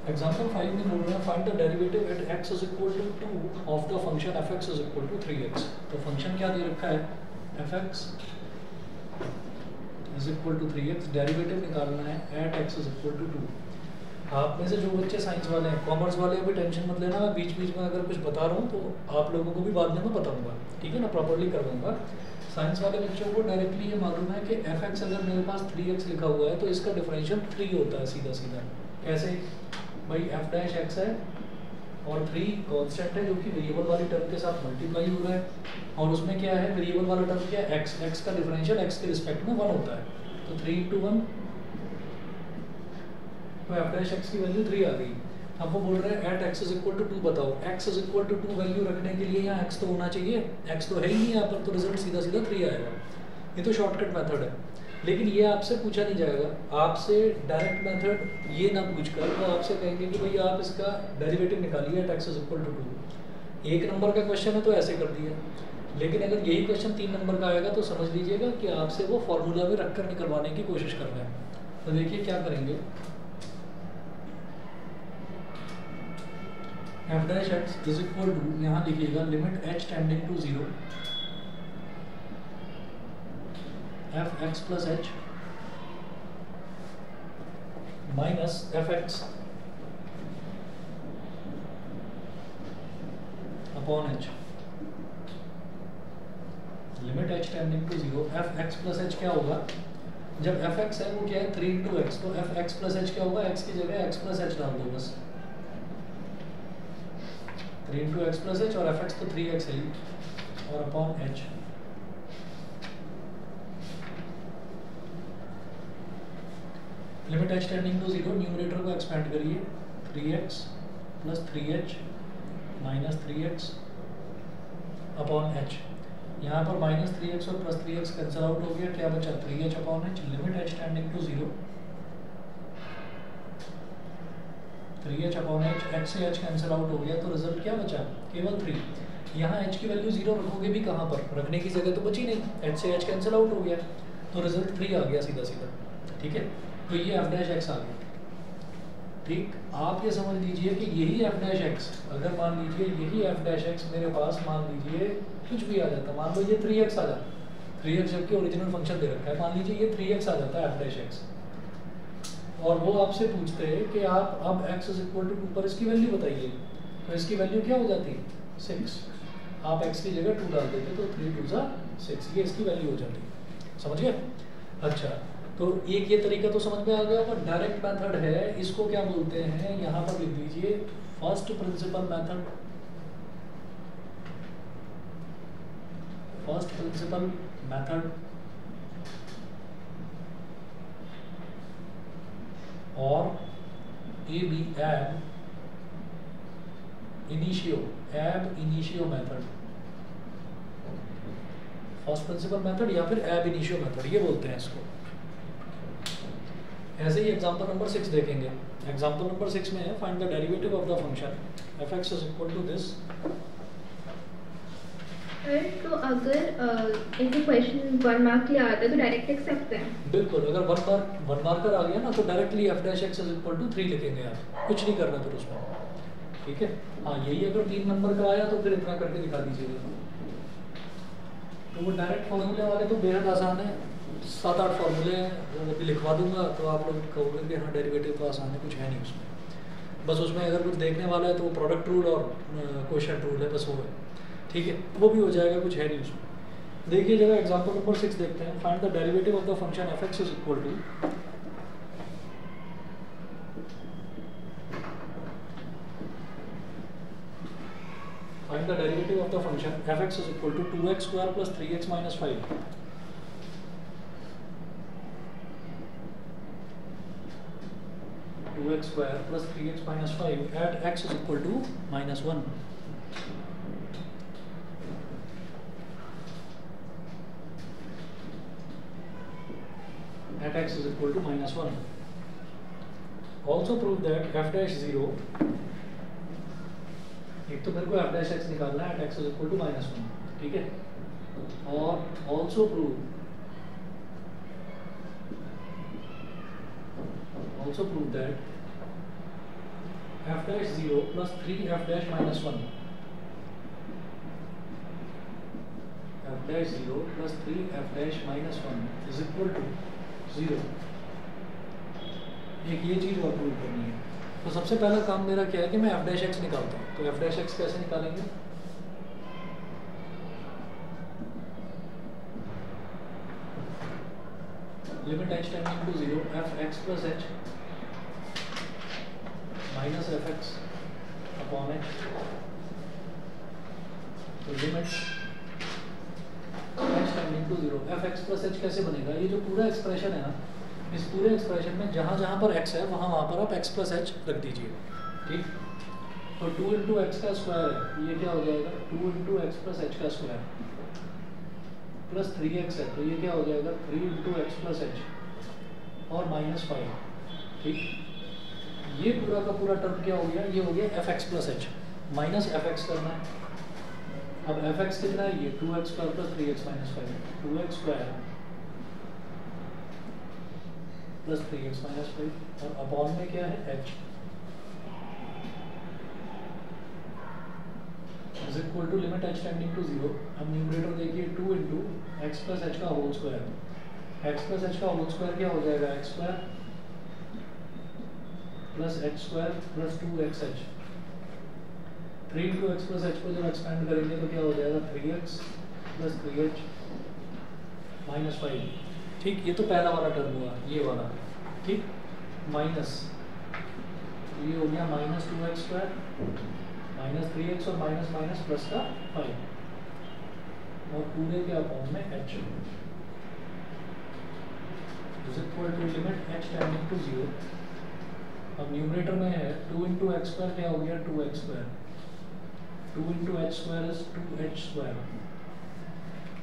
Example 5 में बोल रहे हैं find the derivative at x is equal to 2 of the function fx is equal to 3x। तो function क्या दे रखा है, fx is equal to 3x, derivative निकालना है at x is equal to 2। आप में से जो बच्चे साइंस वाले हैं, कॉमर्स वाले अभी टेंशन मत लेना, मैं बीच बीच में अगर कुछ बता रहा हूँ तो आप लोगों को भी बाद में मैं बताऊँगा, ठीक है ना, प्रॉपरली करवाऊँगा। साइंस वाले बच्चों को डायरेक्टली ये मालूम है कि fx अगर मेरे पास 3x लिखा हुआ है तो इसका डिफरेंशियल 3 होता है सीधा सीधा। कैसे भाई, f डैश x है और 3 कांस्टेंट है जो कि वेरिएबल वाली टर्म के साथ मल्टीप्लाई हो रहा है, और उसमें क्या है, वेरिएबल वाला टर्म क्या है, x का डिफरेंशियल x के रिस्पेक्ट में 1 होता है, तो 3 × 1, तो f डैश x की वैल्यू 3 आ गई। अब वो बोल रहे हैं at x is equal to 2 बताओ, x is equal to 2 value रखने के लिए यहाँ x तो होना चाहिए, x तो है ही नहीं यहाँ पर, तो रिजल्ट सीधा सीधा 3 आएगा। ये तो शॉर्टकट मेथड है, लेकिन ये आपसे पूछा नहीं जाएगा। आपसे डायरेक्ट मेथड ये ना पूछ कर वो आपसे कहेंगे कि भाई आप इसका डेरिवेटिव निकालिए at x is equal to 2। 1 number का क्वेश्चन है तो ऐसे कर दिया, लेकिन अगर यही क्वेश्चन 3 नंबर का आएगा तो समझ लीजिएगा कि आपसे वो फॉर्मूला में रख कर निकलवाने की कोशिश कर रहे हैं। तो देखिए क्या करेंगे, f dash x is equal to, यहाँ लिखिएगा limit h tending to 0 f x plus h minus f x upon h। Limit h tending to 0 f x plus h क्या होगा, जब f x है वो क्या है 3 × x, तो f x प्लस h क्या होगा, x की जगह x प्लस h डाल दो बस, 3 × x प्लस h, और f x तो 3x है ही, और upon h। Limit h tending to 0, numerator को एक्सपेंड करिए, 3x plus 3h minus 3x upon h। यहाँ पर माइनस 3x और प्लस 3x कैंसिल आउट हो गया, क्या बचा 3h upon h। Limit h tending to 0, 3h upon h, h से h कैंसिल आउट हो गया, तो रिजल्ट क्या बचा, केवल 3। यहाँ h की वैल्यू 0 रखोगे भी कहाँ पर, रखने की जगह तो बची नहीं, h से h कैंसिल आउट हो गया, तो रिजल्ट 3 आ गया सीधा सीधा, ठीक है। तो ये f डैश x आ गया, ठीक। आप ये समझ लीजिए कि यही f डैश x, अगर मान लीजिए यही f डैश x मेरे पास मान लीजिए कुछ भी आ जाता, मान लो ये 3x आ जाता, 3x जबकि ओरिजिनल फंक्शन दे रखा है, मान लीजिए ये 3x आ जाता है f डैश x, और वो आपसे पूछते हैं कि आप अब x इज इक्वल टू 2 पर इसकी वैल्यू बताइए, तो इसकी वैल्यू क्या हो जाती है 6। आप x की जगह 2 डाल देते तो 3 × 2 = 6, ये इसकी वैल्यू हो जाती है, समझ गए। अच्छा, तो एक ये तरीका तो समझ में आ गया, पर डायरेक्ट मेथड है, इसको क्या बोलते हैं, यहाँ पर लिख दीजिए first principle method. First principle method और AB ab initio method. First principle method या फिर ab initio मेथड ये बोलते हैं इसको। ऐसे ही एग्जांपल नंबर 6 देखेंगे। एग्जांपल नंबर 6 में है find the derivative of the function fx is equal to this. तो अगर इनके क्वेश्चन 1 मार्क के लिए आता है तो डायरेक्ट लिख सकते हैं? बिल्कुल, अगर 1 मार्कर आ गया ना तो directly f dash x is equal to 3 लिखेंगे आप, कुछ नहीं करना फिर उसमें, ठीक है। हाँ, यही अगर 3 नंबर का आया तो फिर इतना करके दिखा दीजिएगा। तो वो डायरेक्ट फॉर्मूले वाले तो बेहद आसान है, 7-8 फॉर्मूले हैं, वो भी लिखवा दूंगा तो आप लोग कहोगे कि हाँ डेरिवेटिव तो आसान है, कुछ है नहीं उसमें। बस उसमें अगर कुछ देखने वाला है तो वो प्रोडक्ट रूल और क्वोशिएंट रूल है, बस वो है, ठीक है, वो भी हो जाएगा, कुछ है नहीं उसमें। देखिए जरा एग्जांपल नंबर 6 देखते हैं। Find the derivative of the function fx is equal to, find the derivative of the function fx is equal to 2x² plus 3x minus 5। x² plus 3x minus 5 at x is equal to -1. At x is equal to -1. Also prove that f dash 0, एक तो मेरे को f dash x निकालना है at x is equal to -1, ठीक है। और also prove that f dash 0 plus 3 f dash minus 1, f dash 0 plus 3 f dash minus 1 is equal to 0। एक ये चीज़ और प्रूव करनी है। तो सबसे पहला काम मेरा क्या है कि मैं एफ डैश एक्स निकालता हूँ। तो एफ डैश एक्स कैसे निकालेंगे? Limit h tending to 0 f x plus h minus f x upon h. तो limit h tending to 0 f x plus h कैसे बनेगा? ये जो पूरा एक्सप्रेशन है ना, इस पूरे एक्सप्रेशन में जहाँ जहाँ पर x है वहाँ पर आप x प्लस एच रख दीजिए, ठीक। तो 2 इंटू एक्स का स्क्वायर है, ये क्या हो जाएगा? 2 इंटू एक्स प्लस एच का स्क्वायर प्लस 3x है, तो ये क्या हो जाएगा? 3 इंटू एक्स प्लस एच और माइनस 5, ठीक। ये पूरा का पूरा टर्म क्या हो गया? ये हो गया f x plus h minus f x करना है। अब एफ एक्स कितना है? ये 2x square plus 3x minus 5, 2x square plus 3x minus 5 और अपॉन में क्या है? h is equal to limit h tending to 0। हम न्यूमरेटर देखिए 2 इंटू एक्स प्लस एच का whole square. X plus h का होल स्क्वायर क्या हो जाएगा? X square plus h square plus 2xh। 3 into x plus H को जब expand करेंगे तो क्या हो जाएगा? 3x प्लस 3h माइनस 5, ठीक। ये तो पहला वाला टर्म हुआ, ये वाला, ठीक। माइनस ये हो गया minus 2x square minus 3x और माइनस माइनस प्लस का 5 और पूरे के अपॉन में h is equal to limit h tending to 0। अब न्यूमरेटर में है 2 इंटू एक्स स्क्वायर क्या हो गया? 2x square, 2 into H square is 2h square,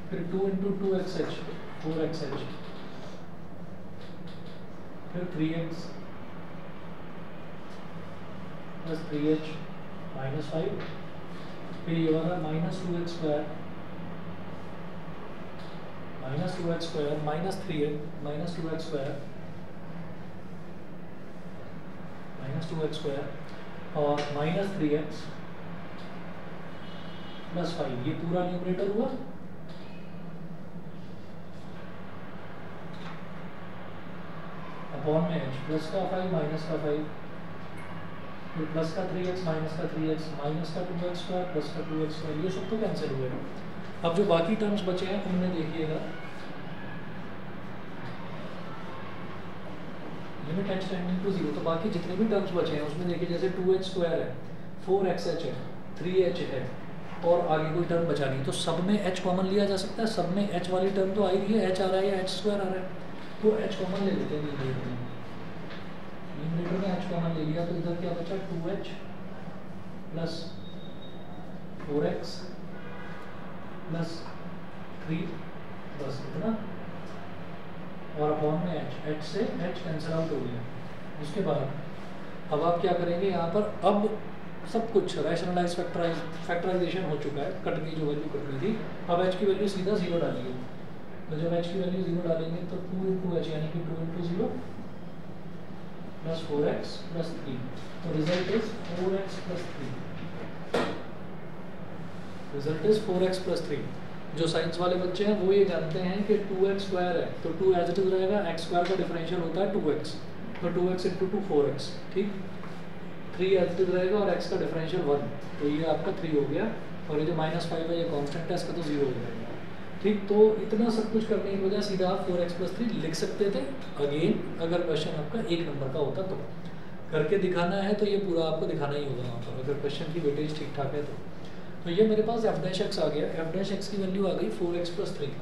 फिर 2 इंटू 2xh 4xh, फिर 3x प्लस 3h माइनस 5, फिर ये वाला minus 2x square minus 2x square minus 3x minus 2x square minus 2x square और minus 3x plus 5, ये पूरा numerator हुआ। Upon में h प्लस का 5 माइनस का 5, फिर प्लस का 3x माइनस का 3x माइनस का 2x स्क्वायर प्लस का 2x स्क्वायर, ये सब तो कैंसिल हुए। अब जो बाकी टर्म्स बचे हैं उनमें देखिएगा लिमिट h टेंडिंग टू 0। तो बाकी जितने भी टर्म्स बचे हैं उसमें देखिए जैसे 2h स्क्वायर है, 4xh है, 3h है और आगे कोई टर्म बचा नहीं, तो सब में h कॉमन लिया जा सकता है। सब में h वाली टर्म तो आ ही रही है, h आ रहा है या h स्क्वायर आ रहा है, तो h कॉमन ले लेते हैं न्यूमरेटर में। न्यूमरेटर में h कॉमन ले लिया तो इधर क्या बचा? 2h प्लस 4x प्लस 3, बस इतना और अपॉन में h से h कैंसिल आउट हो गया। उसके बाद अब आप क्या करेंगे? यहाँ पर अब सब कुछ रैशनलाइज फैक्टराइजेशन हो चुका है, कटनी जो वैल्यू कटनी थी, अब h की वैल्यू सीधा 0 डालिए। तो जब h की वैल्यू 0 डालेंगे तो 2 इंटू एच यानी कि 2 इंटू 0 प्लस 4x प्लस 3, तो result is 4x plus 3। Result is 4x plus 3। जो साइंस वाले बच्चे हैं वो ये जानते हैं कि 2x स्क्वायर है तो 2 एज इट इज रहेगा, x स्क्वायर का डिफरेंशियल होता है 2x, तो 2x इंटू 2 4x, ठीक। 3 एज इट इज रहेगा और x का डिफरेंशियल 1, तो ये आपका 3 हो गया और ये जो माइनस 5 है ये कांस्टेंट है, इसका तो 0 हो जाएगा, ठीक। तो इतना सब कुछ करने की वजह सीधा आप 4x प्लस 3 लिख सकते थे। अगेन अगर क्वेश्चन आपका 1 नंबर का होता तो करके दिखाना है तो ये पूरा आपको दिखाना ही होगा वहाँ पर, अगर क्वेश्चन की वेटेज ठीक ठाक है तो ये मेरे पास एफ डैश एक्स आ गया। एफ डैश एक्स की वैल्यू आ गई 4x प्लस 3।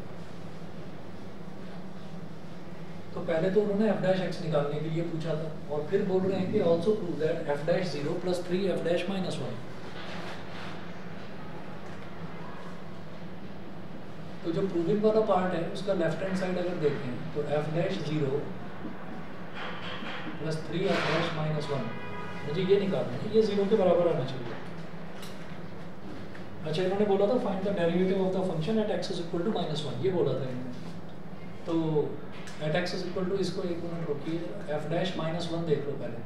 तो पहले तो उन्होंने एफ डैश एक्स निकालने के लिए पूछा था और फिर बोल रहे हैं कि also prove that F dash 0 plus 3 f dash minus 1। तो जो प्रूविंग वाला पार्ट है उसका लेफ्ट हैंड साइड अगर देखें तो f dash 0 plus 3 f dash minus 1, मुझे ये निकालना है, ये 0 के बराबर आना चाहिए। अच्छा, इन्होंने बोला था find the derivative of the function at x is equal to -1, ये बोला था इन्होंने। तो at x is equal to, इसको एक मिनट रोकिए, एफ डैश -1 देख लो पहले।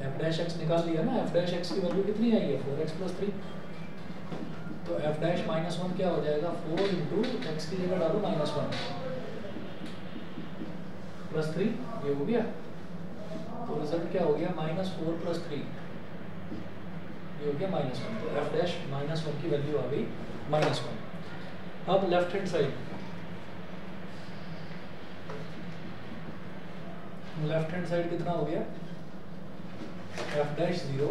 एफ डैश एक्स निकाल लिया ना, एफ डैश एक्स की वैल्यू कितनी आई है 4x + 3, तो एफ डैश -1 क्या हो जाएगा 4 × एक्स की जगह डालो -1 + 3, ये हो गया। तो रिजल्ट क्या हो गया -4 + 3, ये हो गया -1, तो एफ डैश -1 की वैल्यू आ गई -1। अब left hand side, left hand side कितना हो गया F dash 0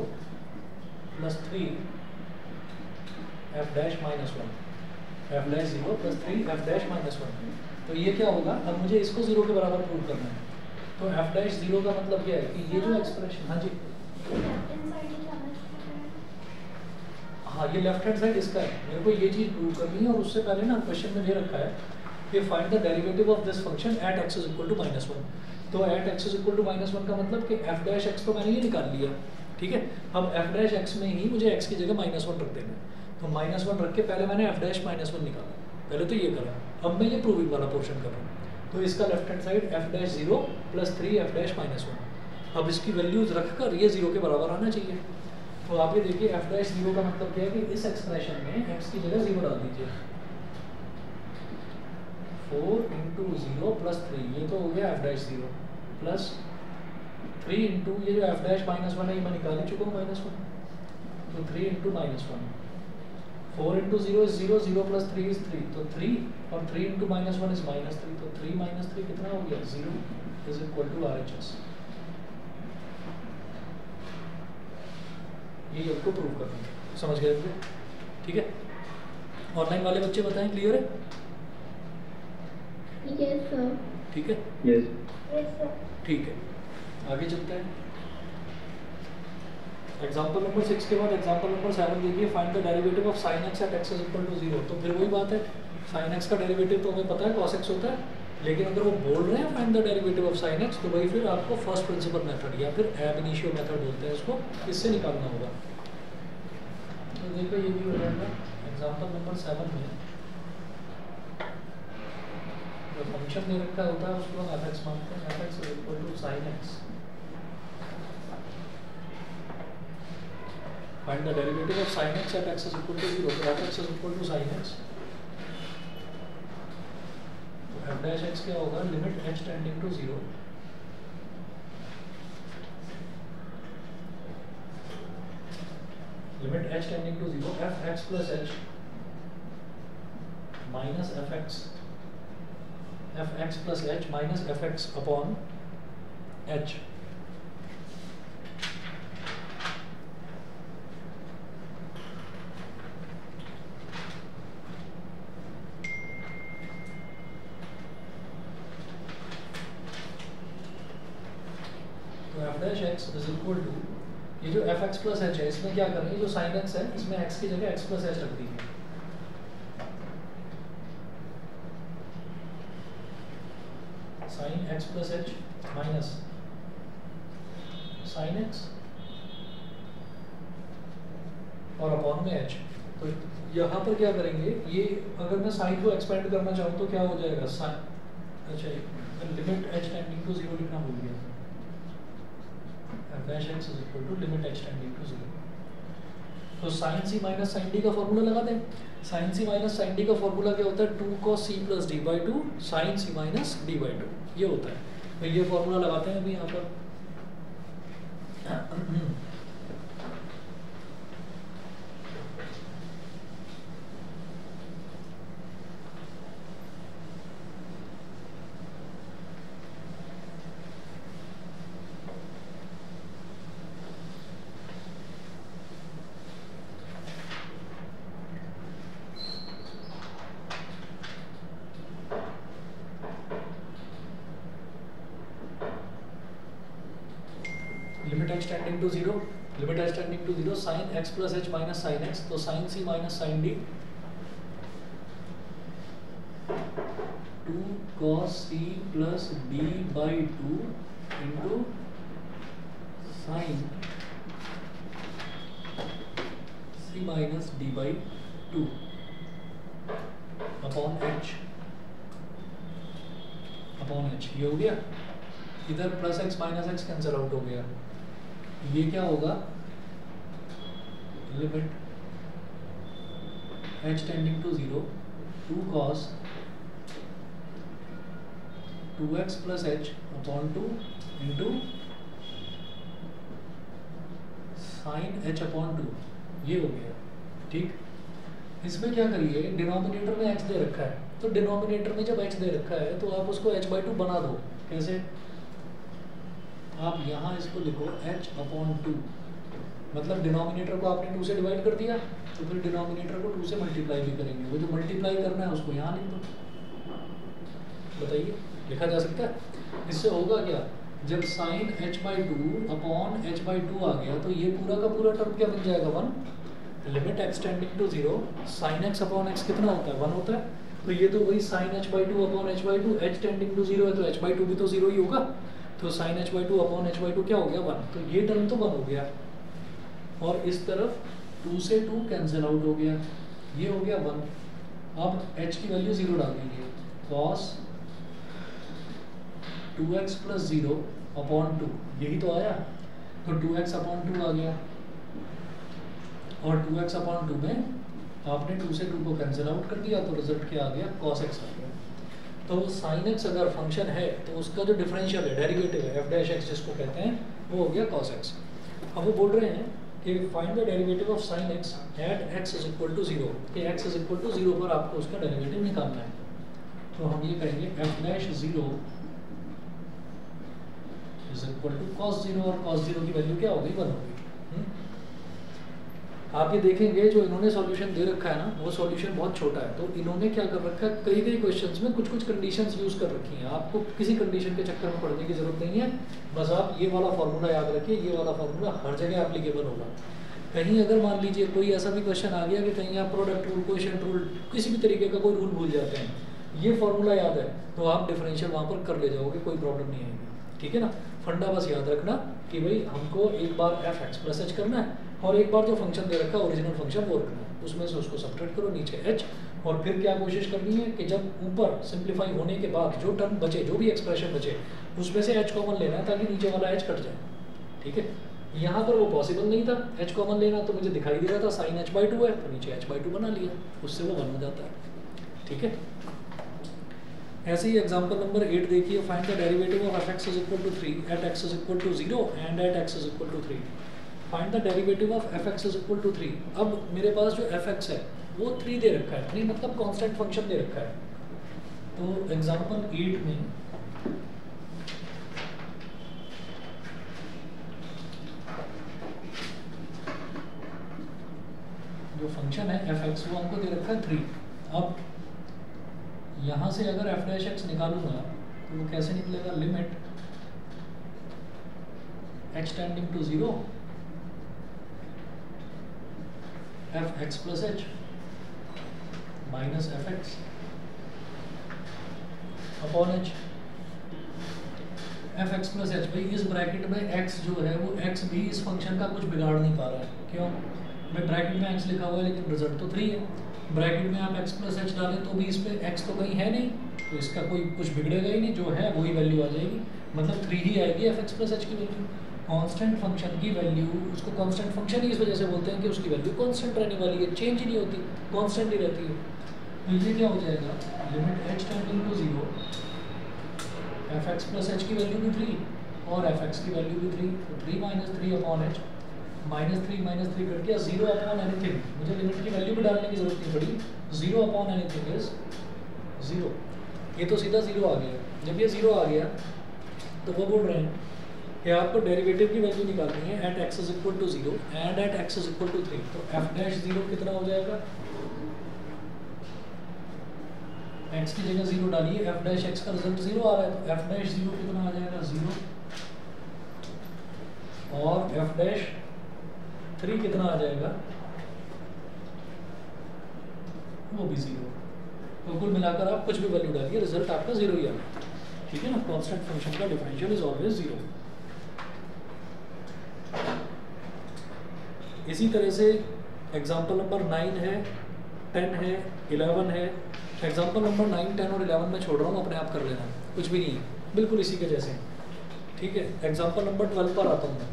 + 3 f dash -1, f dash 0 + 3 f dash -1। तो ये क्या होगा, अब मुझे इसको 0 के बराबर प्रूव करना है। तो एफ डैश 0 का मतलब क्या है कि ये जो एक्सप्रेशन, हाँ जी हाँ, ये लेफ्ट हैंड साइड इसका है, मेरे को ये चीज़ प्रूव करनी है। और उससे पहले ना क्वेश्चन में ये रखा है कि find the derivative of this function at x = -1। तो एट x = -1 का मतलब कि एफ डैश एक्स तो मैंने ये निकाल लिया, ठीक है। अब एफ डैश एक्स में ही मुझे x की जगह -1 रख देना है। तो -1 रख के पहले मैंने एफ डैश -1 निकाला, पहले तो ये करा, अब मैं ये प्रूविंग वाला पोर्शन कर रहा हूँ। तो इसका left hand side F dash 0 + 3 f dash -1। अब इसकी वैल्यूज रख कर ये 0 के बराबर आना चाहिए। तो आप ये देखिए एफ डैश 0 का मतलब क्या है कि इस एक्सप्रेशन में x की जगह 0 डाल दीजिए, 4 × 0 + 3, ये तो हो गया एफ डैश 0 प्लस 3 × ये जो एफ डैश -1 है ये मैं निकाल ही चुका हूँ -1, तो 3 × -1, 4 × 0 is 0, 0 + 3 is 3, तो 3 और 3 × -1 is -3, तो 3 - 3 कितना हो गया 0 = RHS। ये आपको प्रूव करना है, समझ गए थे, ठीक है। ऑनलाइन वाले बच्चे बताएं, क्लियर है? Yes sir. ठीक है, यस सर। ठीक है, आगे चलते हैं। एग्जाम्पल नंबर 6 के बाद एग्जाम्पल नंबर 7 देखिए, find the derivative of sin x at x = 0। तो फिर वही बात है, sin x का डेरिवेटिव तो हमें पता है cos x होता है, लेकिन अगर वो बोल रहे हैं find the derivative of sin x, तो भाई फिर आपको फर्स्ट प्रिंसिपल मेथड या फिर एब इनिशियो मेथड बोलते हैं इसको, इससे निकालना होगा। तो देखो ये भी हो जाएगा एग्जाम्पल नंबर 7 में जो फंक्शन दे रखा होता है उसको हम f(x) मानते हैं, f(x) = sin x। Find the derivative of sin x at x = 0, तो f(x) = sin x। तो f dash x क्या होगा, limit h tending to 0, limit h tending to 0 f(x + h) minus f(x) + h minus f(x) upon h। x is equal to, ये जो f(x + h) है इसमें क्या करेंगे, जो sin x है इसमें x की जगह x + h रख देंगे। sin x + h minus sin x और अपॉन में h। तो यहाँ पर क्या करेंगे, ये अगर मैं साइन को एक्सपेंड करना चाहूँ तो क्या हो जाएगा, साइन, अच्छा लिमिट h टेंडिंग टू 0 लिखना भूल गया, f(x) = limit h tending to 0। तो sin c - sin d का फॉर्मूला लगा दें। sin c - sin d का फॉर्मूला क्या होता है, 2 cos c + d/2 sin c - d/2, ये होता है। तो ये फॉर्मूला लगाते हैं अभी यहाँ पर। Limit h tending to 0, limit h tending to 0 sin x + h minus sin x, तो sin c - sin d 2 cos c + d/2 into sin c minus d/2 upon h, ये हो गया। इधर +x - x कैंसिल आउट हो गया, ये क्या होगा, limit h tending to 0 2 cos 2x plus h upon 2 into sine h upon 2, ये हो गया। ठीक, इसमें क्या करिए, डिनोमिनेटर में h दे रखा है, तो डिनोमिनेटर में जब h दे रखा है तो आप उसको h/2 बना दो। कैसे, आप यहाँ इसको लिखो h अपॉन 2, मतलब डिनोमिनेटर को आपने 2 से डिवाइड कर दिया, तो फिर डिनोमिनेटर को 2 से मल्टीप्लाई भी करेंगे, वो जो मल्टीप्लाई करना है उसको यहाँ लिख दो। बताइए, लिखा जा सकता है? इससे होगा क्या, जब साइन h/2 अपॉन h/2 आ गया तो ये पूरा का पूरा टर्म क्या बन जाएगा, 1। Limit x tending to 0 sine x upon x कितना होता है, 1 होता है। तो ये तो वही sine h/2 upon h/2, h tending to 0 है तो h/2 भी तो 0 ही होगा, तो साइन h/2 अपॉन h/2 क्या हो गया, 1। तो ये टर्म तो 1 हो गया, और इस तरफ 2 से 2 कैंसिल आउट हो गया, ये हो गया 1। अब h की वैल्यू 0 डाल दीजिए, cos 2x प्लस 0 अपॉन 2, यही तो आया, तो 2x अपॉन 2 आ गया, और 2x अपॉन 2 में आपने 2 से 2 को कैंसिल आउट कर दिया, तो रिजल्ट क्या आ गया, cos x आ गया। तो sin x अगर फंक्शन है तो उसका जो डिफरेंशियल है, डेरिवेटिव है, f डैश x जिसको कहते हैं, वो हो गया cos x। अब वो बोल रहे हैं कि find the derivative of sin x at x is equal to 0, कि x इज इक्वल टू 0 पर आपको उसका डेरिवेटिव निकालना है। तो हम ये करेंगे f dash 0 is equal to cos 0, और cos 0 की वैल्यू क्या होगी, 1 होगी। आप ये देखेंगे जो इन्होंने सॉल्यूशन दे रखा है ना, वो सॉल्यूशन बहुत छोटा है, तो इन्होंने क्या कर रखा है, कई कई क्वेश्चंस में कुछ कुछ कंडीशंस यूज़ कर रखी हैं। आपको किसी कंडीशन के चक्कर में पड़ने की जरूरत नहीं है, बस आप ये वाला फार्मूला याद रखिए, ये वाला फार्मूला हर जगह एप्लीकेबल होगा। कहीं अगर मान लीजिए कोई ऐसा भी क्वेश्चन आ गया कि कहीं आप प्रोडक्ट रूल, क्वेश्चन रूल, किसी भी तरीके का कोई रूल भूल जाते हैं, ये फार्मूला याद है तो आप डिफरेंशियल वहाँ पर कर ले जाओगे, कोई प्रॉब्लम नहीं आएगी। ठीक है ना, फंडा बस याद रखना कि भाई हमको एक बार f(x + h) करना है, और एक बार जो फंक्शन दे रखा है ओरिजिनल फंक्शन वो रखना है, उसमें से उसको सब्ट्रैक्ट करो, नीचे h, और फिर क्या कोशिश करनी है कि जब ऊपर सिंप्लीफाई होने के बाद जो टर्म बचे, जो भी एक्सप्रेशन बचे, उसमें से h कॉमन लेना है ताकि नीचे वाला h कट जाए। ठीक है, यहाँ पर वो पॉसिबल नहीं था h कॉमन लेना, तो मुझे दिखाई दे रहा था साइन h/2 है, तो नीचे h/2 बना लिया, उससे वो 1 हो जाता है। ठीक है, ऐसे ही एग्जांपल नंबर 8 देखिए, find the derivative of f(x) is equal to 3 at x is equal to 0 and at x is equal to 3। Find the derivative of f(x) is equal to 3। अब मेरे पास जो f(x) है वो 3 दे रखा है, 3 मतलब कांस्टेंट फंक्शन दे रखा है। तो एग्जांपल 8 में जो फंक्शन है f(x) वो हमको दे रखा है 3। अब यहाँ से अगर f'(x) निकालूंगा तो वो कैसे निकलेगा, limit h tending to 0 f(x + h) minus f(x) upon h। f(x + h), भाई इस ब्रैकेट में x जो है वो x भी इस फंक्शन का कुछ बिगाड़ नहीं पा रहा है। क्यों, भाई ब्रैकेट में x लिखा हुआ है लेकिन रिजल्ट तो 3 है, ब्रैकेट में आप x + h डालें तो भी इस पे x तो कहीं है नहीं, तो इसका कोई कुछ बिगड़ेगा ही नहीं, जो है वही वैल्यू आ जाएगी, मतलब 3 ही आएगी f(x + h) की वैल्यू। कांस्टेंट फंक्शन की वैल्यू, उसको कांस्टेंट फंक्शन ही इस वजह से बोलते हैं कि उसकी वैल्यू कांस्टेंट रहने वाली है, चेंज ही नहीं होती, कांस्टेंट ही रहती है। तो ये क्या हो जाएगा, limit h tending to 0 f(x + h) की वैल्यू भी 3 और f(x) की वैल्यू भी 3, तो 3 - 3 अपॉन h, -3 कट गया, 0 अपॉन एनीथिंग, मुझे लिमिट की वैल्यू भी डालने की जरूरत नहीं पड़ी, 0 अपॉन एनीथिंग इज 0। ये तो सीधा 0 आ गया। जब ये 0 आ गया तो वो बोल रहे हैं कि आपको डेरिवेटिव की वैल्यू निकालनी है at x is equal to 0 and at x is equal to 3। तो f'0 कितना हो जाएगा, x की जगह 0 डालिए, f'(x) का रिजल्ट 0 आ रहा है, तो f'0 कितना आ जाएगा, 0, और f'3 कितना आ जाएगा, वो भी 0। तो कुल मिलाकर आप कुछ भी वैल्यू डालिए, रिजल्ट आपका 0 ही आएगा। ठीक है ना, कांस्टेंट फंक्शन का डिफरेंशियल इज ऑलवेज 0। इसी तरह से एग्जाम्पल नंबर 9 है, 10 है, 11 है। एग्जाम्पल नंबर 9, 10 और 11 में छोड़ रहा हूँ, अपने आप कर लेना, कुछ भी नहीं है, बिल्कुल इसी के जैसे। ठीक है, एग्जाम्पल नंबर 12 पर आता हूँ मैं।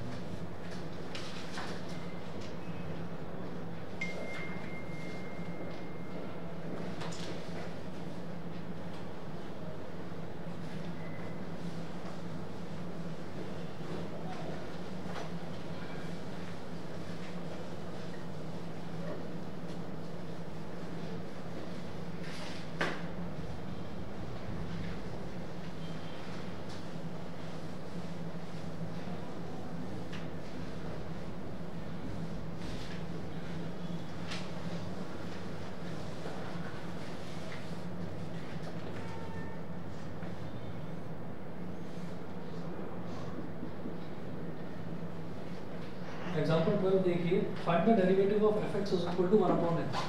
एग्जांपल 12 देखिए, find the derivative of fx is equal to 1 upon x।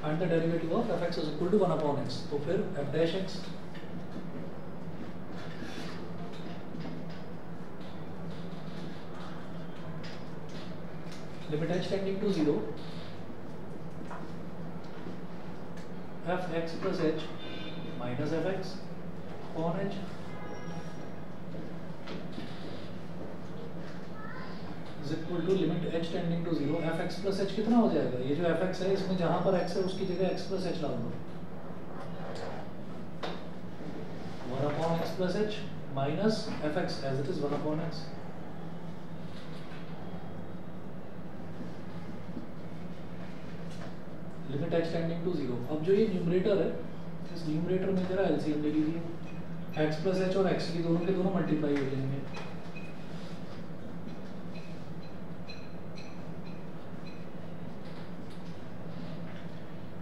Find the derivative of fx is equal to 1 upon x, तो फिर f dash x limit h tending to 0 fx plus h minus fx upon h is equal to limit h tending to 0 fx plus h कितना हो जाएगा? ये जो fx है इसमें जहां पर x है उसकी जगह x plus h डाल दो, 1 upon x plus h minus fx as it is 1 upon x। Limit h tending to 0। अब जो ये न्यूमरेटर है, इस न्यूमरेटर में जरा एलसीएम ले लीजिए, x प्लस h और x की दोनों के दोनों मल्टीप्लाई हो जाएंगे।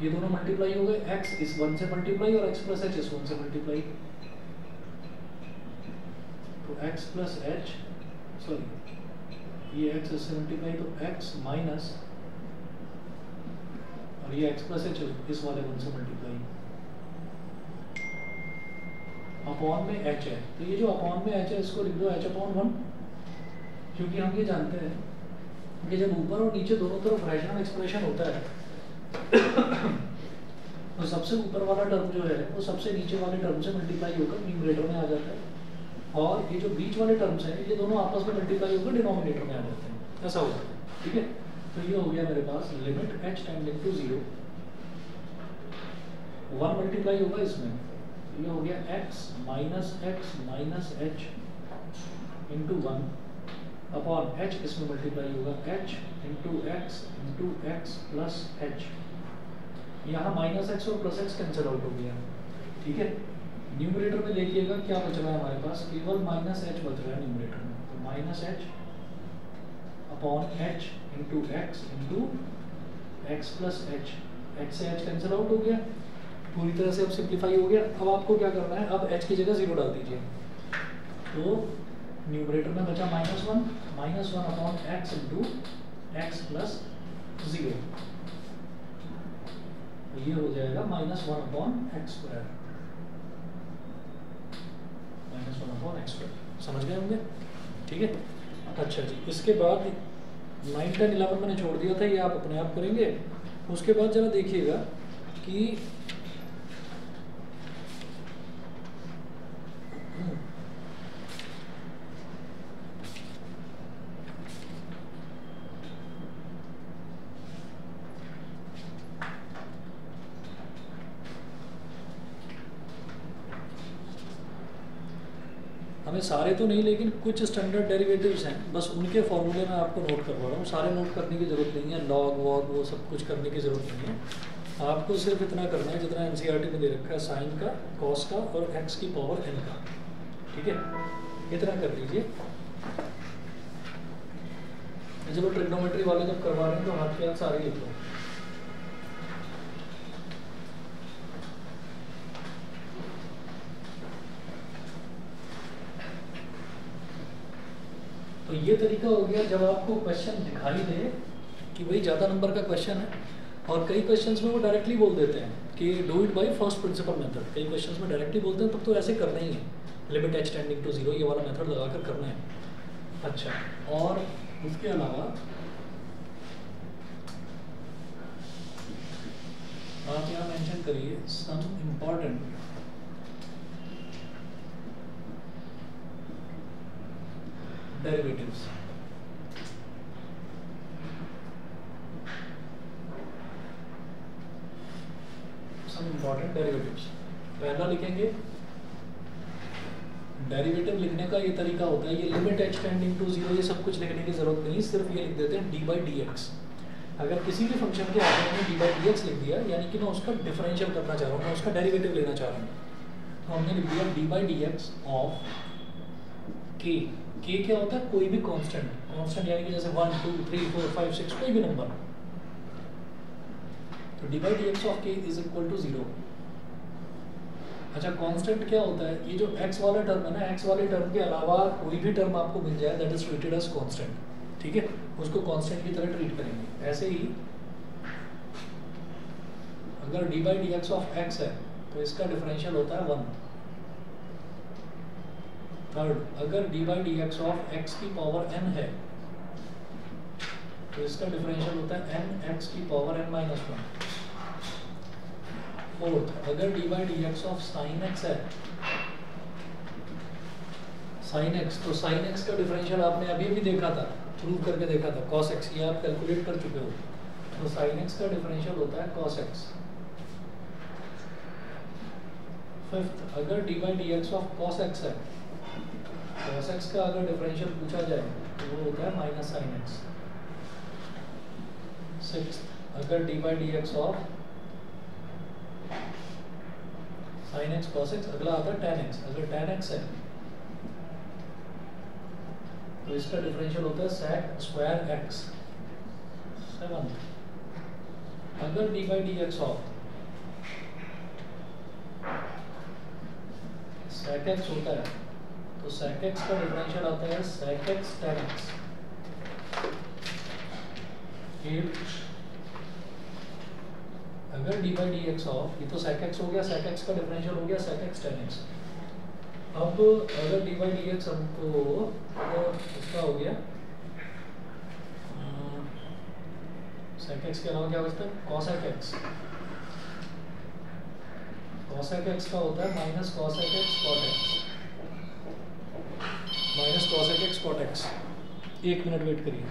ये दोनों मल्टीप्लाई हो गए, x इस 1 से मल्टीप्लाई और x प्लस h इस 1 से मल्टीप्लाई, तो x प्लस h सॉरी ये x इससे मल्टीप्लाई तो x माइनस और ये x प्लस h इस वाले 1 से मल्टीप्लाई अपॉन में h है, तो ये जो अपॉन में h है इसको लिख दो h अपॉन 1, क्योंकि हम ये जानते हैं कि जब ऊपर और नीचे दोनों तरफ रैशनल एक्सप्रेशन होता है तो सबसे ऊपर वाला टर्म जो है वो सबसे नीचे वाले टर्म से मल्टीप्लाई होकर न्यूमरेटर में आ जाता है, और ये जो बीच वाले टर्म्स हैं ये दोनों आपस में मल्टीप्लाई होकर डिनोमिनेटर में आ जाते हैं, ऐसा होता है। ठीक है, तो ये हो गया मेरे पास limit h tending to 0, 1 multiply होगा इसमें, ये हो गया x minus h into 1 upon h, इसमें मल्टीप्लाई होगा h into x plus h, यहाँ माइनस x और प्लस x कैंसिल आउट हो गया। ठीक है, न्यूमरेटर में देखिएगा क्या बच रहा है हमारे पास, केवल माइनस h बच रहा है न्यूमरेटर में, तो minus h upon h into x plus h, h से h कैंसिल आउट हो गया, पूरी तरह से अब सिंप्लीफाई हो गया। अब आपको क्या करना है, अब h की जगह 0 डाल दीजिए, तो न्यूमरेटर में बचा minus one upon x into x plus 0, ये हो जाएगा -1 upon x square, -1 upon x square. समझ गए होंगे? ठीक है, अच्छा जी। इसके बाद 9, 10, 11 मैंने छोड़ दिया था, ये आप अपने आप करेंगे। उसके बाद जरा देखिएगा कि हमें सारे तो नहीं, लेकिन कुछ स्टैंडर्ड डेरिवेटिव्स हैं, बस उनके फॉर्मूले में आपको नोट करवा रहा हूँ। सारे नोट करने की ज़रूरत नहीं है, लॉग वॉग वो सब कुछ करने की ज़रूरत नहीं है। आपको सिर्फ इतना करना है जितना एनसीईआरटी में दे रखा है, साइन का, कॉस का और एक्स की पावर n का। ठीक है, इतना कर लीजिए। चलो ट्रिग्नोमेट्री वाले जब करवा रहे हैं तो हाथ के हाथ सारे लिख लो। तो ये तरीका हो गया जब आपको क्वेश्चन दिखाई दे कि भाई ज़्यादा नंबर का क्वेश्चन है, और कई क्वेश्चंस में वो डायरेक्टली बोल देते हैं कि do it by first principle method. कई क्वेश्चंस में डायरेक्टली बोलते हैं, तब तो ऐसे करना ही है, लिमिट h टेंडिंग टू 0 ये वाला मेथड लगाकर करना है। अच्छा, और उसके अलावा आप यहाँ मेंशन करिए some important derivatives. Some important derivatives पहला लिखेंगे। डेरिवेटिव लिखने का ये तरीका होता है, ये लिमिट h टेंडिंग टू 0 ये सब कुछ लिखने की जरूरत नहीं, सिर्फ ये लिख देते हैं d/dx। अगर किसी भी फंक्शन के आगे हमने d/dx लिख दिया, यानी कि मैं उसका डिफरेंशियल करना चाह रहा हूँ, मैं उसका डेरिवेटिव लेना चाह रहा हूँ, तो हमने लिख दिया d/dx ऑफ k। k क्या होता है? कोई भी कांस्टेंट, कांस्टेंट यानी कि जैसे 1 2 3 4 5 6 कोई भी नंबर, तो d/dx of k is equal to 0। अच्छा कांस्टेंट क्या होता है? ये जो x वाला टर्म है ना, x वाले टर्म के अलावा कोई भी टर्म आपको मिल जाए that is treated as constant, ठीक है, उसको कांस्टेंट की तरह ट्रीट करेंगे। ऐसे ही अगर d by d x of x है तो इसका डिफरेंशियल होता है 1। थर्ड, अगर d by d x of x की पावर n है तो इसका डिफरेंशियल होता है n x की पावर n माइनस 1। फोर्थ, अगर d by d x of sine x है, साइन एक्स, तो साइन एक्स का डिफरेंशियल आपने अभी भी देखा था, प्रूव करके देखा था, कॉस एक्स, ये आप कैलकुलेट कर चुके हो, तो साइन एक्स का डिफरेंशियल होता है कॉस एक्स। फिफ्थ, अगर d by d x of cos x है, कॉस एक्स का अगर डिफरेंशियल पूछा जाए तो वो होता है माइनस साइन एक्स। सिक्स्थ, अगर d by d x of sine x cos x, अगला आता है टेन एक्स, अगर टेन एक्स है तो इसका डिफरेंशियल होता है सेक स्क्वायर एक्स। सेवंथ, अगर d by d x of sec x होता है तो सेक एक्स का डिफरेंशियल आता है सेक एक्स टेन एक्स। अगर d by d x of, ये तो सेक एक्स हो गया, सेक एक्स का डिफरेंशियल हो गया सेक एक्स टेन एक्स। अब अगर डी बाई डी एक्स हमको इसका हो गया सेक एक्स के अलावा क्या बचता है, कॉसेक एक्स। कॉसेक एक्स का होता है minus cosec x cot x, minus cosec x cot x. 1 minute wait करिए।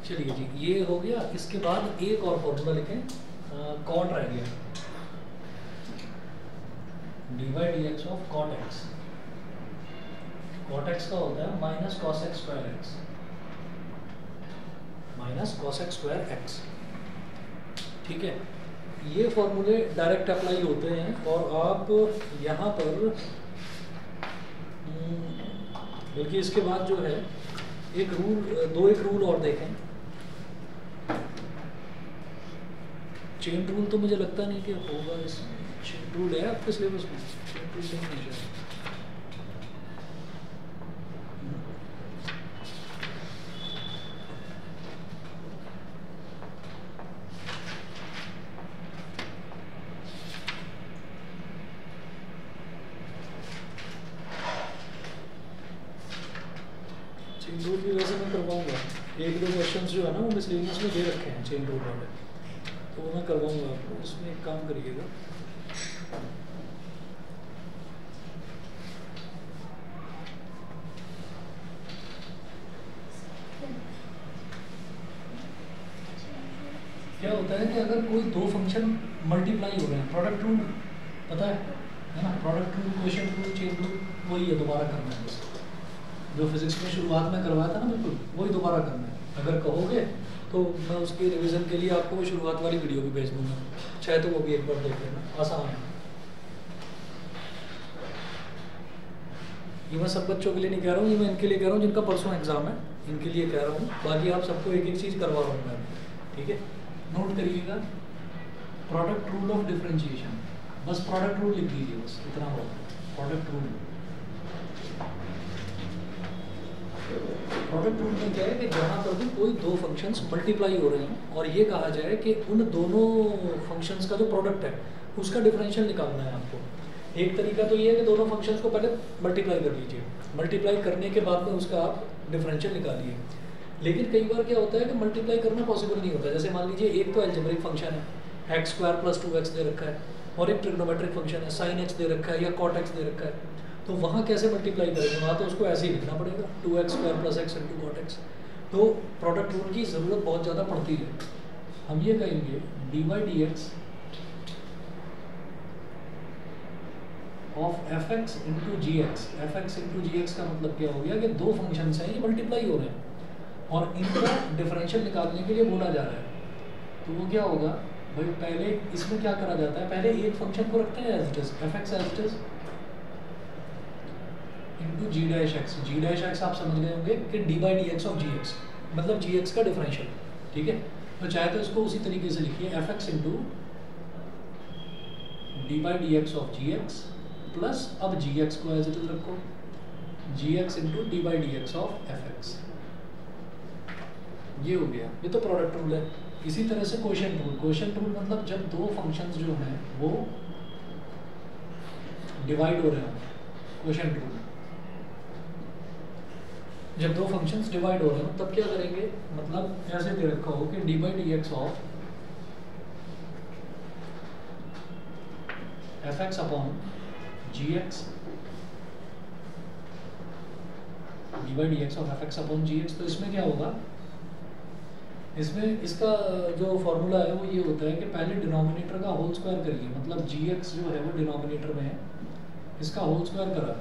चलिए जी, ये हो गया। इसके बाद एक और फॉर्मूला लिखें, कॉट रह गया। D by d x of cot x. Cot x का होता है minus cos x square x, minus cos x square x. ठीक है, ये फॉर्मूले डायरेक्ट अप्लाई होते हैं। और आप यहाँ पर बल्कि इसके बाद जो है एक रूल और देखें। चेन रूल तो मुझे लगता नहीं कि होगा इसमें। चेन रूल है आपके सिलेबस में? चेन रूल नहीं है शायद। चेन रूल भी वैसे मैं करवाऊंगा। एक दो क्वेश्चंस जो है ना वो मिसलेनियस में दे रखे हैं चेन रूल वाले, तो वो मैं करवाऊंगा आपको। इसमें एक काम करिएगा, क्या होता है कि अगर कोई दो फंक्शन मल्टीप्लाई हो रहे हैं, प्रोडक्ट रूल पता है ना, product rule, quotient rule, chain rule, वही है, दोबारा करना है बस। जो फिजिक्स में शुरुआत में करवाया था ना, बिल्कुल वही दोबारा करना है। अगर कहोगे तो मैं उसकी रिवीजन के लिए आपको वो शुरुआत वाली वीडियो भी भेज दूंगा, चाहे तो वो भी एक बार देख लेना, आसान है। ये मैं सब बच्चों के लिए नहीं कह रहा हूँ, ये मैं इनके लिए कह रहा हूँ जिनका परसों एग्जाम है, इनके लिए कह रहा हूँ। बाकी आप सबको एक एक चीज़ करवा रहा हूँ मैं, ठीक है। नोट करिएगा, प्रोडक्ट रूल ऑफ डिफरेंशिएशन, बस प्रोडक्ट रूल लिख दीजिए, बस इतना हो। प्रोडक्ट रूल, प्रोडक्ट रूल में क्या है कि जहाँ पर भी कोई दो फंक्शंस मल्टीप्लाई हो रहे हैं और ये कहा जाए कि उन दोनों फंक्शंस का जो प्रोडक्ट है उसका डिफरेंशियल निकालना है आपको। एक तरीका तो ये है कि दोनों फंक्शंस को पहले मल्टीप्लाई कर लीजिए, मल्टीप्लाई करने के बाद में उसका आप डिफरेंशियल निकालिए। लेकिन कई बार क्या होता है कि मल्टीप्लाई करना पॉसिबल नहीं होता। जैसे मान लीजिए एक तो एल्जेब्रिक फंक्शन है, एक्स स्क्वायर प्लस 2x दे रखा है, और एक ट्रिग्नोमेट्रिक फंक्शन है, साइन एक्स दे रखा है या कॉट एक्स दे रखा है, तो वहाँ कैसे मल्टीप्लाई करेंगे? वहाँ तो उसको ऐसे ही लिखना पड़ेगा, 2x square plus x into cot x. तो प्रोडक्ट रूल की ज़रूरत बहुत ज़्यादा पड़ती है। हम ये कहेंगे d by d x of f x into g x. F x into g x का मतलब क्या हो गया कि दो फंक्शन हैं, ये मल्टीप्लाई हो रहे हैं और इनका डिफरेंशियल निकालने के लिए बोला जा रहा है। तो वो क्या होगा भाई, पहले इसमें क्या करा जाता है, पहले एक फंक्शन को रखते हैं as it is, f x as it is into g dash x. G dash x आप समझ गए होंगे कि d by d x of g x, मतलब जी एक्स का डिफरेंशियल, ठीक है। तो चाहे तो इसको उसी तरीके से लिखिए, f x into d by d x of g x plus, अब जी एक्स को एज इट इज रखो, g x into d by d x of f x. ये हो गया, ये तो प्रोडक्ट रूल है। इसी तरह से क्वोशिएंट रूल, क्वोशिएंट रूल मतलब जब दो फंक्शंस जो हैं वो डिवाइड हो रहे हैं, क्वोशिएंट रूल। जब दो फंक्शंस डिवाइड हो रहे हो तब क्या करेंगे, मतलब ऐसे दे रखा हो कि d by d x of f x upon g x, d by d x of f x upon g x. तो इसमें क्या होगा, इसमें इसका जो फॉर्मूला है वो ये होता है कि पहले डिनोमिनेटर का होल स्क्वायर करिए, मतलब जी एक्स जो है वो डिनोमिनेटर में है, इसका होल स्क्वायर करा।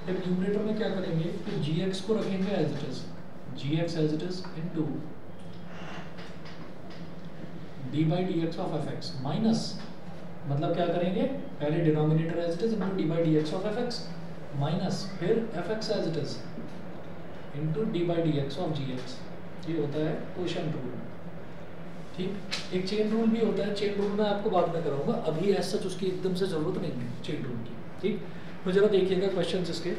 फिर न्यूमरेटर में क्या करेंगे कि जी एक्स को रखेंगे as it is, g x as it is into d by d x of f x minus, मतलब क्या करेंगे, पहले denominator as it is into d by d x of f x minus फिर f x as it is into d by d x of g x. ये होता है quotient rule, ठीक। एक चेन रूल भी होता है, चेन रूल मैं आपको बाद में कराऊंगा, अभी ऐसा सच उसकी एकदम से जरूरत नहीं है चेन रूल की, ठीक। तो जरा देखिएगा क्वेश्चंस इसके,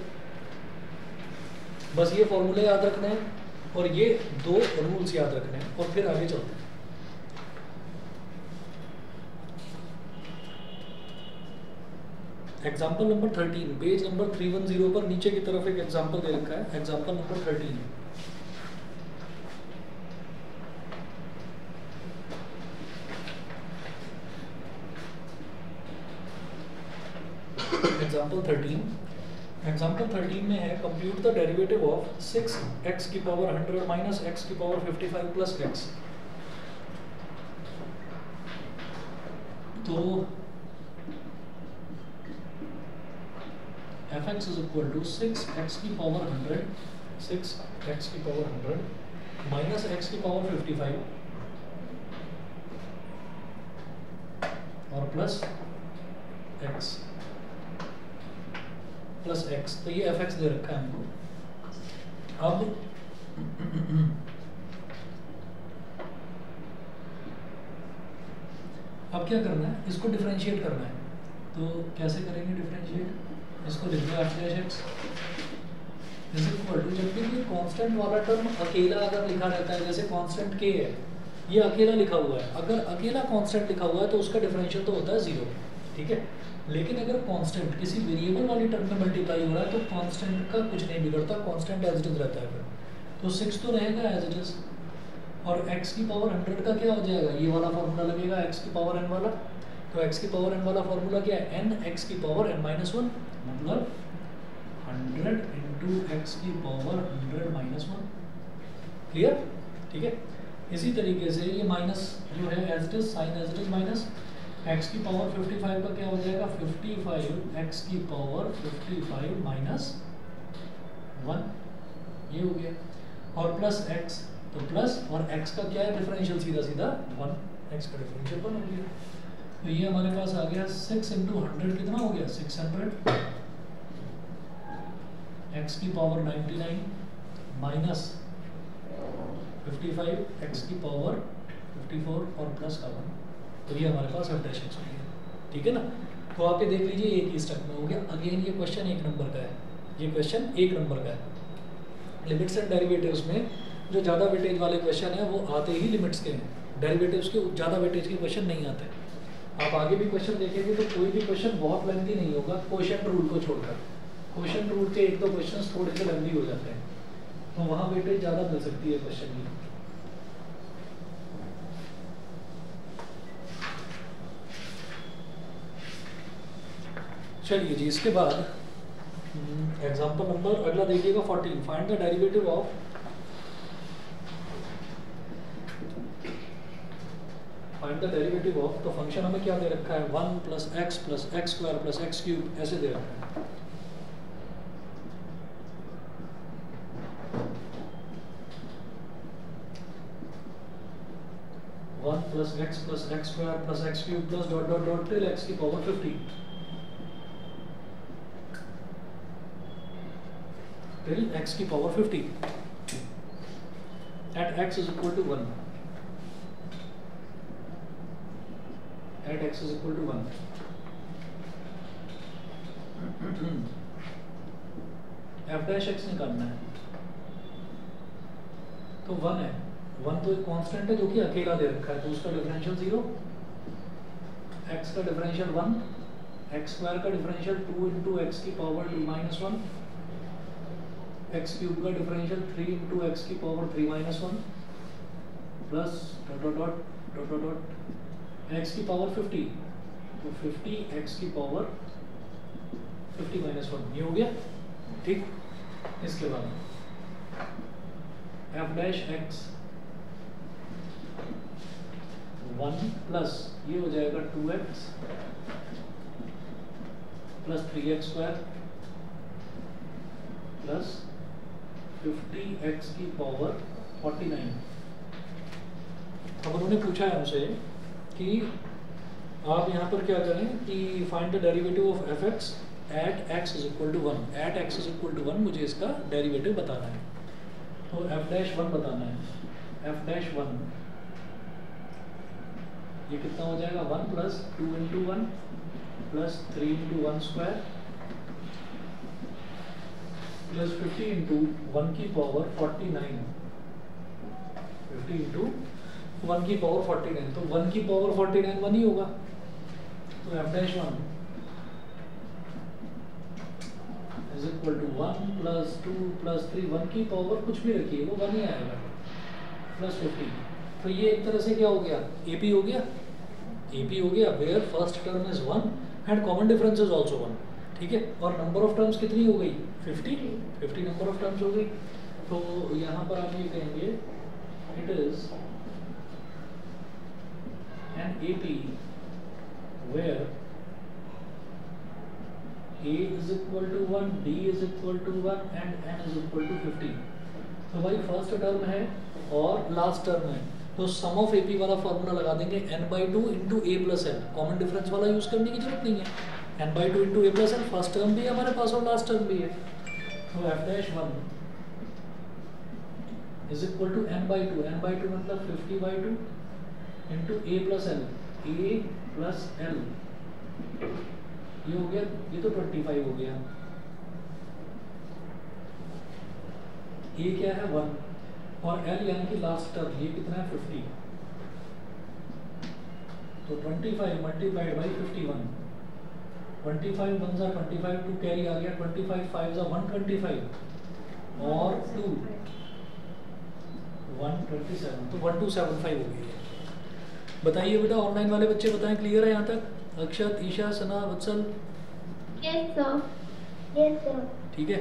बस ये फॉर्मूले याद रखने हैं और ये दो रूल्स याद रखने हैं और फिर आगे चलते हैं। एग्जाम्पल नंबर 13, पेज नंबर 310 पर नीचे की तरफ एक एग्जाम्पल दे रखा है, एग्जाम्पल नंबर 13। एग्जाम्पल 13 में है compute the derivative of 6x की पावर 100 माइनस x की पावर 55 प्लस x। तो f x is equal to 6x की पावर 100, 6x की पावर 100 माइनस x की पावर 55 और प्लस x। तो ये एफ एक्स दे रखा है हमको। अब क्या करना है, इसको डिफरेंशिएट करना है। तो कैसे करेंगे डिफरेंशिएट, इसको लिख दो f dash x is equal to, जब भी कांस्टेंट वाला टर्म अकेला अगर लिखा रहता है, जैसे कांस्टेंट k है, ये अकेला लिखा हुआ है, अगर अकेला कांस्टेंट लिखा हुआ है तो उसका डिफरेंशियल तो होता है 0, ठीक है। लेकिन अगर कांस्टेंट किसी वेरिएबल वाली टर्म में मल्टीप्लाई हो रहा है तो कांस्टेंट का कुछ नहीं बिगड़ता, कांस्टेंट एज इट इज रहता है फिर। तो 6 तो रहेगा एज इट इज, और x की पावर 100 का क्या हो जाएगा, ये वाला फार्मूला लगेगा x की पावर n वाला। तो x की पावर n वाला फार्मूला क्या है, n x की पावर n माइनस 1, मतलब 100 इंटू एक्स की पावर 100 माइनस 1। क्लियर, ठीक है। इसी तरीके से ये माइनस जो है as it is, sine as it is minus, x की पावर 55 का क्या हो जाएगा, 55 x की पावर 55 माइनस 1, ये हो गया। और प्लस x, तो प्लस और x का क्या है डिफरेंशियल, सीधा सीधा 1, x का डिफरेंशियल 1 हो गया। तो ये हमारे पास आ गया 6 इंटू 100 कितना हो गया, 600, x की पावर 99 माइनस 55 x की पावर 54 और प्लस का 1। तो ये हमारे पास f डैश x हो गया, ठीक है ना। तो आप ये देख लीजिए एक ही स्टेप में हो गया। अगेन ये क्वेश्चन 1 नंबर का है, ये क्वेश्चन 1 नंबर का है। लिमिट्स एंड डेरिवेटिव्स में जो ज़्यादा वेटेज वाले क्वेश्चन है वो आते ही लिमिट्स के हैं, डेरिवेटिव्स के ज़्यादा वेटेज के क्वेश्चन नहीं आते। आप आगे भी क्वेश्चन देखेंगे तो कोई भी क्वेश्चन बहुत लेंथी नहीं होगा, क्वेश्चन रूल को छोड़कर। क्वेश्चन रूल के 1-2 क्वेश्चन थोड़े से लेंथी हो जाते हैं, तो वहाँ वेटेज ज़्यादा मिल सकती है क्वेश्चन की। चलिए जी, इसके बाद एग्जाम्पल नंबर अगला देखिएगा 14। फाइंड द डेरिवेटिव ऑफ तो फंक्शन हमें क्या दे रखा है, 1 plus x square plus x cube, ऐसे दे रखा है। 1 plus x square plus x cube plus dot dot dot till x की पावर 50 टिल एक्स की power 50 at x is equal to 1, at x is equal to 1। F dash x निकालना है, तो 1 है, 1 तो एक कांस्टेंट है जो कि अकेला दे रखा है, तो उसका डिफरेंशियल 0, x का डिफरेंशियल 1, एक्स स्क्वायर का डिफरेंशियल 2 इंटू एक्स की पावर 2 माइनस 1, एक्स क्यूब का डिफरेंशियल 3 इंटू एक्स की power 3 minus 1 plus dot dot dot dot dot dot x की पावर 50, तो 50 एक्स की पावर 50 माइनस 1, ये हो गया, ठीक। इसके बाद एफ डैश एक्स 1 प्लस ये हो जाएगा 2x plus 3x square plus 50x की पावर 49। अब उन्होंने पूछा है हमसे कि आप यहाँ पर क्या करें कि find the derivative of f x at x is equal to 1, at x is equal to 1 मुझे इसका डेरिवेटिव बताना है। तो एफ डैश 1 बताना है, एफ डैश 1 ये कितना हो जाएगा, 1 plus 2 into 1 plus 3 into 1 square plus 50 into 1 की पावर 49, 50 इंटू 1 की पावर 49, तो 1 की पावर 49 1 ही होगा। तो f dash 1 is equal to 1 plus 2 plus 3, 1 की पावर कुछ भी रखिए वो 1 ही आएगा, प्लस 50। तो ये एक तरह से क्या हो गया, AP हो गया, AP हो गया, where first term is 1 and common difference is also 1, ठीक है। और नंबर ऑफ टर्म्स कितनी हो गई, 50 नंबर ऑफ टर्म्स हो गई। तो यहाँ पर आप ये कहेंगे it is an AP where A is equal to 1, d is equal to 1 and n is equal to 15। तो भाई फर्स्ट टर्म है और लास्ट टर्म है, तो सम ऑफ AP वाला फार्मूला लगा देंगे n/2 into a plus L. Common difference वाला यूज करने की जरूरत नहीं है। n/2 into a plus L first term भी है हमारे पास और लास्ट टर्म भी है। तो f'1 is equal to n/2, n/2 मतलब 50/2 into a plus L, a plus L ये हो गया, ये तो 25 हो गया। ये क्या है 1 और l यानी कि लास्ट टर्म ये कितना है 50, तो 25 मल्टीप्लाइड बाई 51, 25 1 जा 25, 2 कैरी आ गया, 25 5 जा 125 और 2 127, तो 1275 हो गई है। बताइए बेटा ऑनलाइन वाले बच्चे बताएं, क्लियर है यहाँ तक? Akshat, Isha, Sana, Vatsal? Yes sir, yes sir. ठीक है,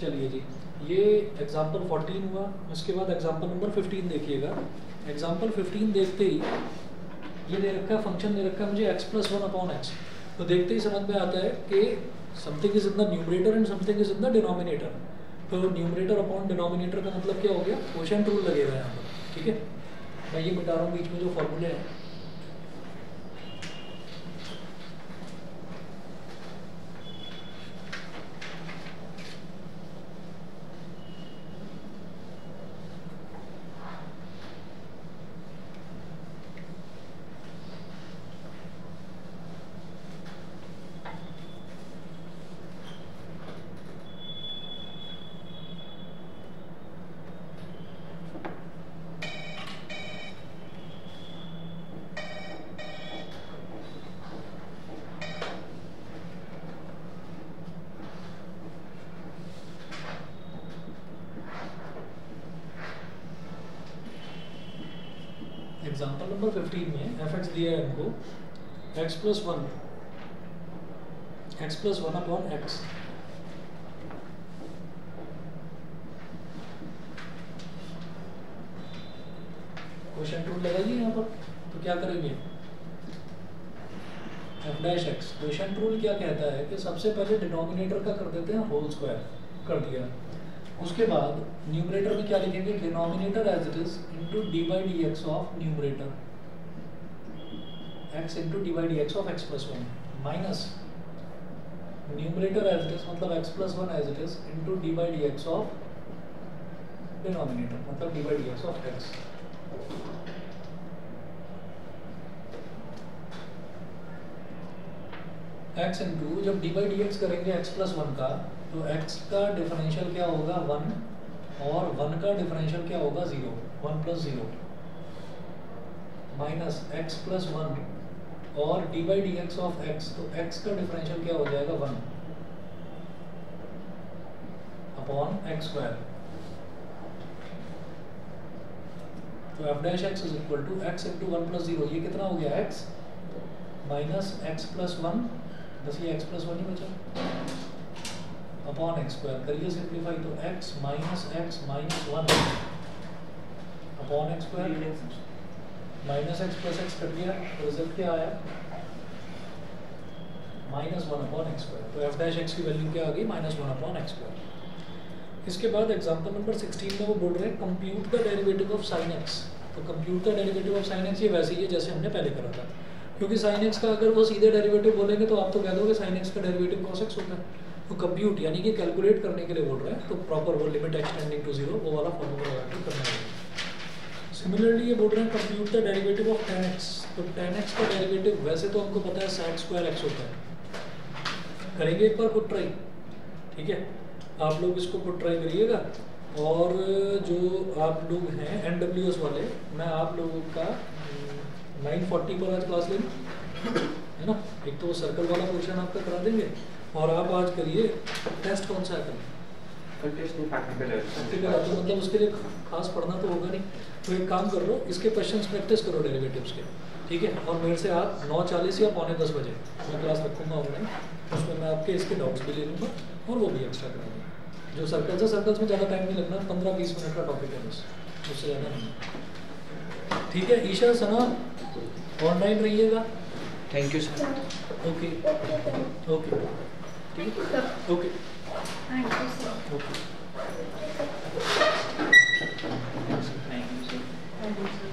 चलिए जी, ये एग्जाम्पल 14 हुआ। उसके बाद एग्जाम्पल नंबर 15 देखिएगा। एग्जाम्पल 15 देखते ही ये दे रखा है, फंक्शन दे रखा है मुझे x + 1/x। तो देखते ही समझ में आता है कि something is in the numerator and something is in the denominator. तो न्यूमरेटर अपॉन डिनोमिनेटर का मतलब क्या हो गया, क्वोशिएंट रूल लगेगा यहाँ पर। ठीक है, मैं ये बता रहा हूँ बीच में जो फॉर्मूले हैं। एग्जाम्पल नंबर 15 में f(x) दिया है हमको x + 1 upon x। Quotient rule लगाइए यहाँ पर। तो क्या करेंगे, f'(x) क्वोशिएंट रूल क्या कहता है कि सबसे पहले डिनोमिनेटर का कर देते हैं होल स्क्वायर, कर दिया। उसके बाद न्यूमरेटर में क्या लिखेंगे, denominator as it is into d/dx of numerator, x into d/dx of x + 1 minus numerator as it is मतलब x + 1 as it is into d/dx of denominator मतलब d/dx of x। x into जब d/dx करेंगे x + 1 का, तो x का differential क्या होगा 1 और 1 का डिफरेंशियल क्या होगा 0, 1 + 0 माइनस x + 1 और d/dx ऑफ x, तो x का डिफरेंशियल क्या हो जाएगा 1 अपॉन x²। तो f'(x) is equal to x into 1 + 0, ये कितना हो गया x माइनस x + 1, बस ये x + 1 ही बचा अपॉन x²। करिए सिंप्लीफाई, तो x minus x minus 1 upon x² minus x + x कर दिया, तो रिजल्ट क्या आया -1 अपॉन x²। तो f'(x) की वैल्यू क्या आ गई -1 अपॉन x²। इसके बाद एग्जांपल नंबर 16 में वो बोल रहे हैं compute the derivative of sin x। तो compute the derivative of sin x ये वैसे ही है जैसे हमने पहले करा था, क्योंकि sin x का अगर वो सीधे डेरिवेटिव बोलेंगे तो आप तो कह दोगे sin x का डेरिवेटिव cos x होता है। तो कंप्यूट यानी कि कैलकुलेट करने के लिए बोल रहे हैं, तो प्रॉपर वो लिमिट एक्सटेंडिंग टू 0 वो वाला फॉर्मूला लगा के करना है। सिमिलरली ये बोल रहे हैं compute the derivative of tan x। तो tan x का डेरिवेटिव वैसे तो हमको पता है sec² x होता है। करेंगे एक बार पुट ट्राई, ठीक है, आप लोग इसको पुट ट्राई करिएगा। और जो आप लोग हैं NWS वाले, मैं आप लोगों का 9:40 पर आज क्लास लेंगे, है ना। एक तो सर्कल वाला पोर्शन आपका करा देंगे, और आप आज करिए टेस्ट कौन सा है, टेस्ट नहीं प्रैक्टिकल है। प्रैक्टिकल है, तो मतलब उसके लिए खास पढ़ना तो होगा नहीं। तो एक काम कर लो, इसके क्वेश्चंस प्रैक्टिस करो डेरिवेटिव्स के, ठीक है। और मेरे से आप 9:40 या 9:45 बजे मैं क्लास रखूँगा ऑनलाइन, उसमें मैं आपके इसके डाउट्स भी ले लूँगा और वो भी एक्स्ट्रा कराऊँगा। जो सर्कल्स है, सर्कल्स में ज़्यादा टाइम नहीं लगना, 15-20 मिनट का टॉपिक है बस, उससे ज़्यादा नहीं। ठीक है, ईशा, सना ऑनलाइन रहिएगा। Thank you sir. Okay okay. ठीक है sir okay thank you sir okay Thank you, sir.